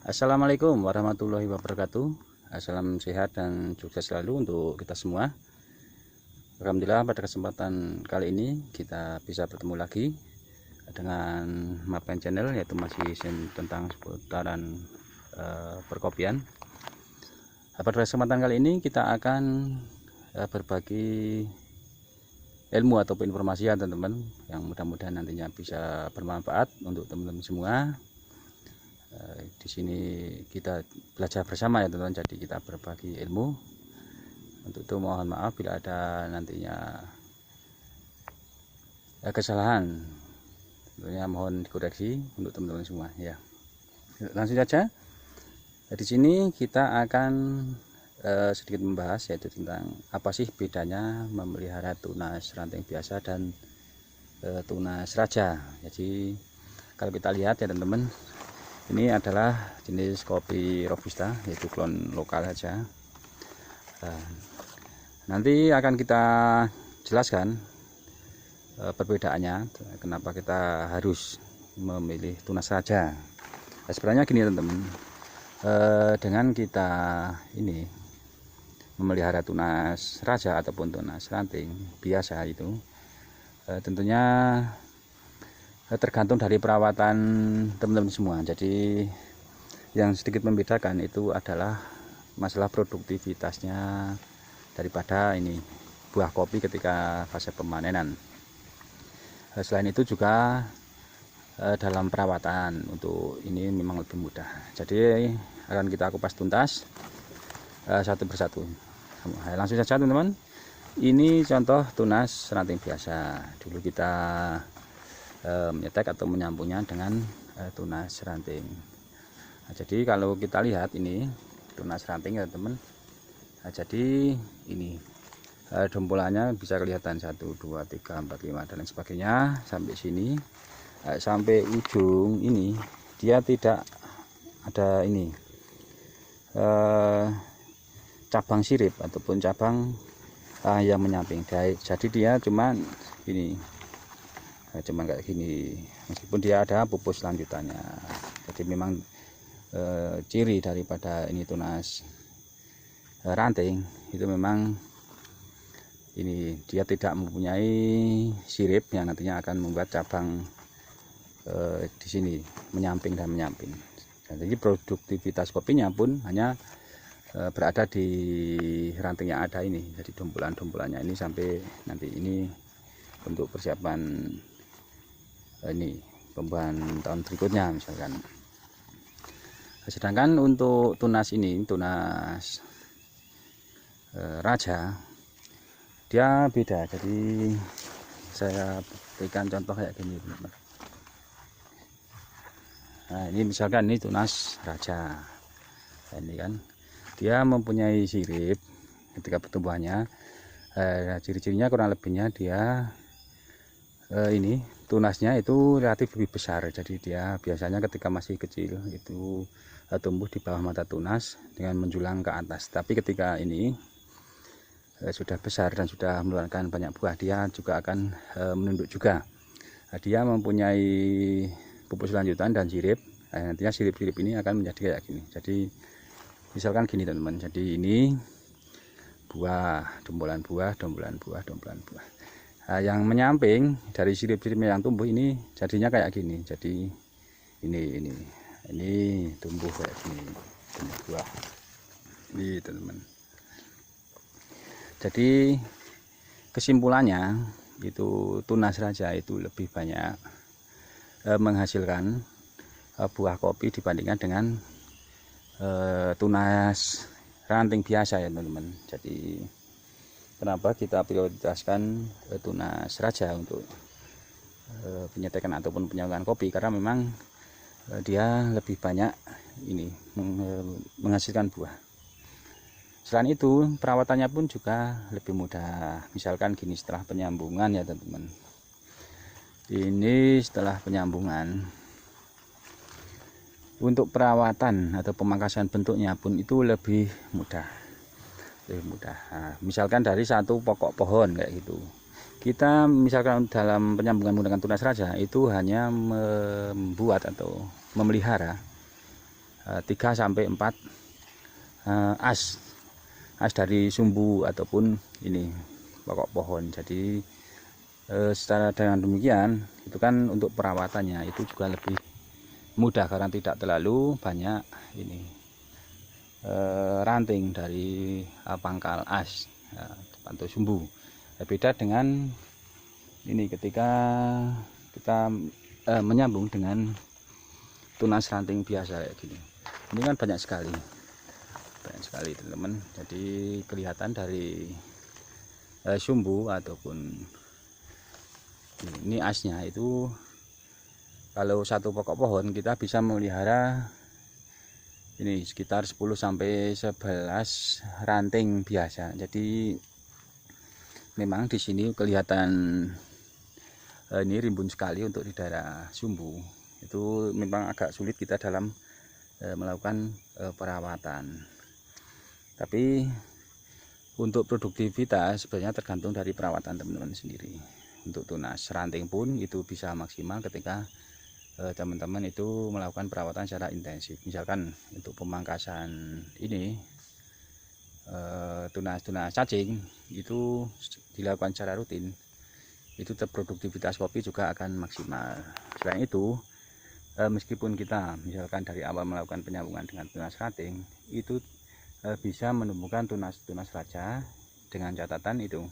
Assalamualaikum warahmatullahi wabarakatuh. Salam sehat dan sukses selalu untuk kita semua. Alhamdulillah, pada kesempatan kali ini kita bisa bertemu lagi dengan Mapen Channel, yaitu masih tentang seputaran perkopian. Pada kesempatan kali ini kita akan berbagi ilmu ataupun informasi ya teman-teman, yang mudah-mudahan nantinya bisa bermanfaat untuk teman-teman semua. Di sini kita belajar bersama ya teman-teman, jadi kita berbagi ilmu. Untuk itu mohon maaf bila ada nantinya kesalahan, tentunya mohon dikoreksi untuk teman-teman semua ya. Langsung saja, di sini kita akan sedikit membahas, yaitu tentang apa sih bedanya memelihara tunas ranting biasa dan tunas raja. Jadi kalau kita lihat ya teman-teman, ini adalah jenis kopi robusta, yaitu klon lokal saja. Nanti akan kita jelaskan perbedaannya, kenapa kita harus memilih tunas raja. Sebenarnya gini teman-teman, dengan kita ini memelihara tunas raja ataupun tunas ranting biasa itu, tentunya tergantung dari perawatan teman-teman semua. Jadi yang sedikit membedakan itu adalah masalah produktivitasnya daripada ini buah kopi ketika fase pemanenan. Selain itu juga dalam perawatan untuk ini memang lebih mudah. Jadi akan kita kupas tuntas satu persatu. Langsung saja teman-teman. Ini contoh tunas ranting biasa. Dulu kita menyetek atau menyambungnya dengan tunas ranting. Nah, jadi kalau kita lihat ini tunas ranting ya teman. Nah, jadi ini dompolannya bisa kelihatan 1, 2, 3, 4, 5 dan lain sebagainya sampai sini. Sampai ujung ini dia tidak ada ini cabang sirip ataupun cabang yang menyamping. Jadi dia cuman ini, cuman kayak gini, meskipun dia ada pupus lanjutannya. Jadi memang ciri daripada ini tunas ranting itu memang ini dia tidak mempunyai sirip yang nantinya akan membuat cabang di sini menyamping dan menyamping. Jadi produktivitas kopinya pun hanya berada di ranting yang ada ini. Jadi dompolan-dompolannya ini sampai nanti ini untuk persiapan ini pembuahan tahun berikutnya misalkan. Sedangkan untuk tunas ini, tunas raja, dia beda. Jadi saya berikan contoh kayak gini teman-teman. Nah, ini misalkan ini tunas raja. Nah, ini kan dia mempunyai sirip ketika pertumbuhannya. Ciri-cirinya kurang lebihnya dia ini tunasnya itu relatif lebih besar. Jadi dia biasanya ketika masih kecil itu tumbuh di bawah mata tunas dengan menjulang ke atas. Tapi ketika ini sudah besar dan sudah mengeluarkan banyak buah, dia juga akan menunduk juga. Nah, dia mempunyai pupus lanjutan dan sirip. Nantinya sirip-sirip ini akan menjadi kayak gini. Jadi misalkan gini teman-teman, jadi ini buah, dombolan buah, dombolan buah, dombolan buah. Nah, yang menyamping dari sirip-sirip yang tumbuh ini jadinya kayak gini. Jadi ini tumbuh kayak gini, tumbuh buah ini teman-teman. Jadi kesimpulannya itu tunas raja itu lebih banyak menghasilkan buah kopi dibandingkan dengan tunas ranting biasa ya teman-teman. Jadi kenapa kita prioritaskan tunas raja untuk penyetekan ataupun penyaluran kopi, karena memang dia lebih banyak ini menghasilkan buah. Selain itu perawatannya pun juga lebih mudah. Misalkan gini, setelah penyambungan ya teman-teman, ini setelah penyambungan untuk perawatan atau pemangkasan bentuknya pun itu lebih mudah. Nah, misalkan dari satu pokok pohon kayak gitu, kita misalkan dalam penyambungan menggunakan tunas raja itu hanya membuat atau memelihara 3 sampai 4 as dari sumbu ataupun ini pokok pohon. Jadi secara dengan demikian itu kan untuk perawatannya itu juga lebih mudah karena tidak terlalu banyak ini ranting dari pangkal as atau sumbu. Beda dengan ini ketika kita menyambung dengan tunas ranting biasa kayak gini. Ini kan banyak sekali teman-teman. Jadi kelihatan dari sumbu ataupun ini asnya itu, kalau satu pokok pohon kita bisa memelihara ini sekitar 10 sampai 11 ranting biasa. Jadi memang di sini kelihatan ini rimbun sekali untuk di daerah sumbu. Itu memang agak sulit kita dalam melakukan perawatan. Tapi untuk produktivitas sebenarnya tergantung dari perawatan teman-teman sendiri. Untuk tunas ranting pun itu bisa maksimal ketika teman-teman itu melakukan perawatan secara intensif. Misalkan untuk pemangkasan ini tunas cacing itu dilakukan secara rutin, itu produktivitas kopi juga akan maksimal. Selain itu, meskipun kita misalkan dari awal melakukan penyambungan dengan tunas ranting, itu bisa menemukan tunas raja, dengan catatan itu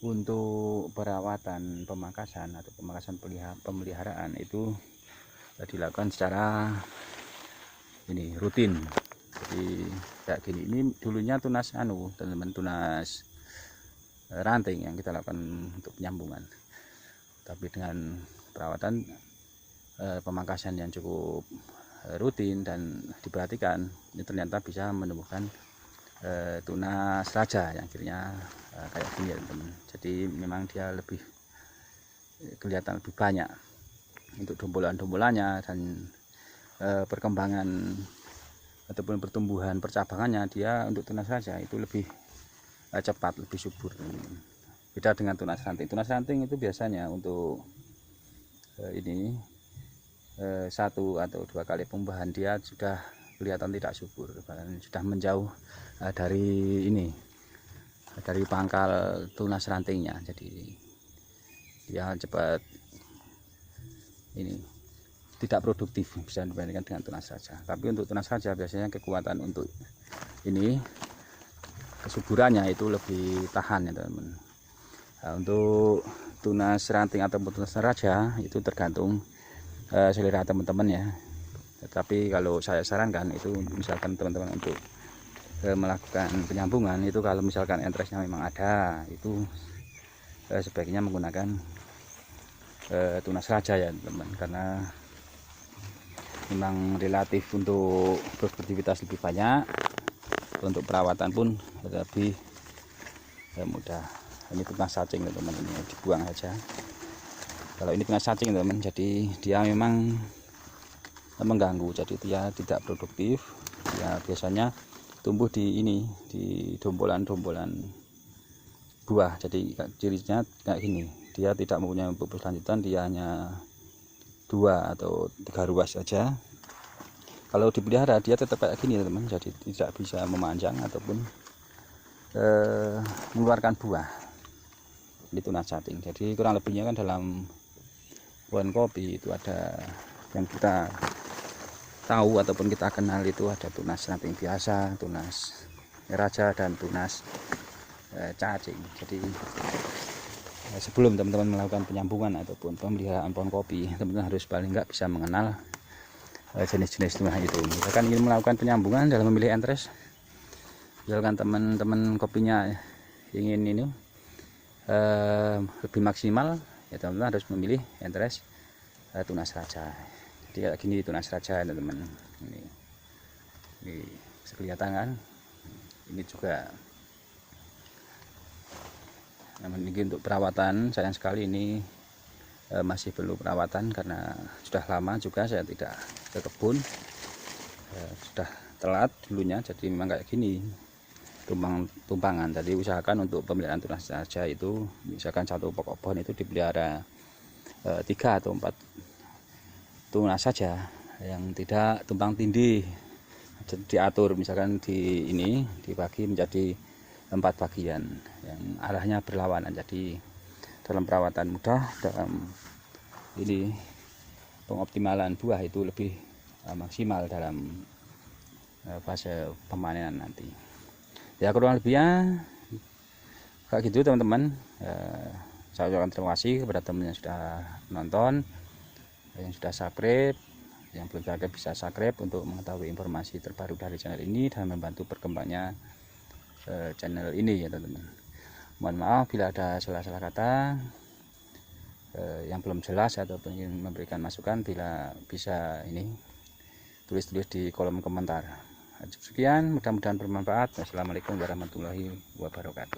untuk perawatan pemangkasan atau pemangkasan pemeliharaan itu dilakukan secara ini rutin. Jadi kayak gini, ini dulunya tunas teman-teman, tunas ranting yang kita lakukan untuk penyambungan, tapi dengan perawatan pemangkasan yang cukup rutin dan diperhatikan, ini ternyata bisa menemukan tunas raja yang akhirnya kayak gini ya teman-teman. Jadi memang dia lebih kelihatan lebih banyak untuk dombolan-dombolannya, dan perkembangan ataupun pertumbuhan percabangannya dia untuk tunas raja itu lebih cepat, lebih subur. Beda dengan tunas ranting. Tunas ranting itu biasanya untuk ini 1 atau 2 kali pembuahan dia sudah kelihatan tidak subur, bahkan sudah menjauh dari ini, dari pangkal tunas rantingnya. Jadi dia cepat ini tidak produktif bisa dibandingkan dengan tunas raja. Tapi untuk tunas raja biasanya kekuatan untuk ini kesuburannya itu lebih tahan ya teman-teman. Nah, untuk tunas ranting atau tunas raja itu tergantung selera teman-teman ya. Tetapi kalau saya sarankan itu misalkan teman-teman untuk melakukan penyambungan itu, kalau misalkan entresnya memang ada, itu sebaiknya menggunakan tunas raja ya teman-teman, karena memang relatif untuk produktivitas lebih banyak, untuk perawatan pun lebih mudah. Ini tunas cacing teman-teman, ini dibuang saja. Kalau ini tunas cacing teman-teman, jadi dia memang mengganggu, jadi dia tidak produktif. Ya biasanya tumbuh di ini, di dombolan-dombolan buah. Jadi cirinya kayak gini, dia tidak mempunyai pupus lanjutan, dia hanya 2 atau 3 ruas saja. Kalau dipelihara dia tetap kayak gini teman, jadi tidak bisa memanjang ataupun mengeluarkan buah. Ini tunas cacing. Jadi kurang lebihnya kan dalam pohon kopi itu ada yang kita tahu ataupun kita kenal, itu ada tunas ranting biasa, tunas raja, dan tunas cacing. Jadi sebelum teman-teman melakukan penyambungan ataupun pemeliharaan pohon kopi, teman-teman harus paling enggak bisa mengenal jenis-jenis tunas itu. Misalkan ingin melakukan penyambungan dalam memilih entres, misalkan teman-teman kopinya ingin ini lebih maksimal, ya teman-teman harus memilih entres tunas raja. Jadi kayak gini tunas raja teman-teman. Ini bisa kelihatan kan? Ini juga. Namun ini untuk perawatan, sayang sekali ini masih perlu perawatan karena sudah lama juga saya tidak ke kebun, sudah telat dulunya. Jadi memang kayak gini tumpangan. Jadi usahakan untuk pemeliharaan tunas raja itu, misalkan satu pokok pohon itu dipelihara 3 atau 4 tunas saja. yang tidak tumpang tindih. Jadi diatur, misalkan di ini dibagi menjadi 4 bagian yang arahnya berlawanan, jadi dalam perawatan mudah, dalam ini pengoptimalan buah itu lebih maksimal dalam fase pemanenan nanti. Ya kurang lebihnya kayak gitu teman-teman. Saya ucapkan terima kasih kepada teman yang sudah menonton, yang sudah subscribe. Yang belum subscribe bisa subscribe untuk mengetahui informasi terbaru dari channel ini dan membantu berkembangnya channel ini ya teman-teman. Mohon maaf bila ada salah-salah kata yang belum jelas atau ingin memberikan masukan, bila bisa ini tulis-tulis di kolom komentar. Sekian, mudah-mudahan bermanfaat. Wassalamualaikum warahmatullahi wabarakatuh.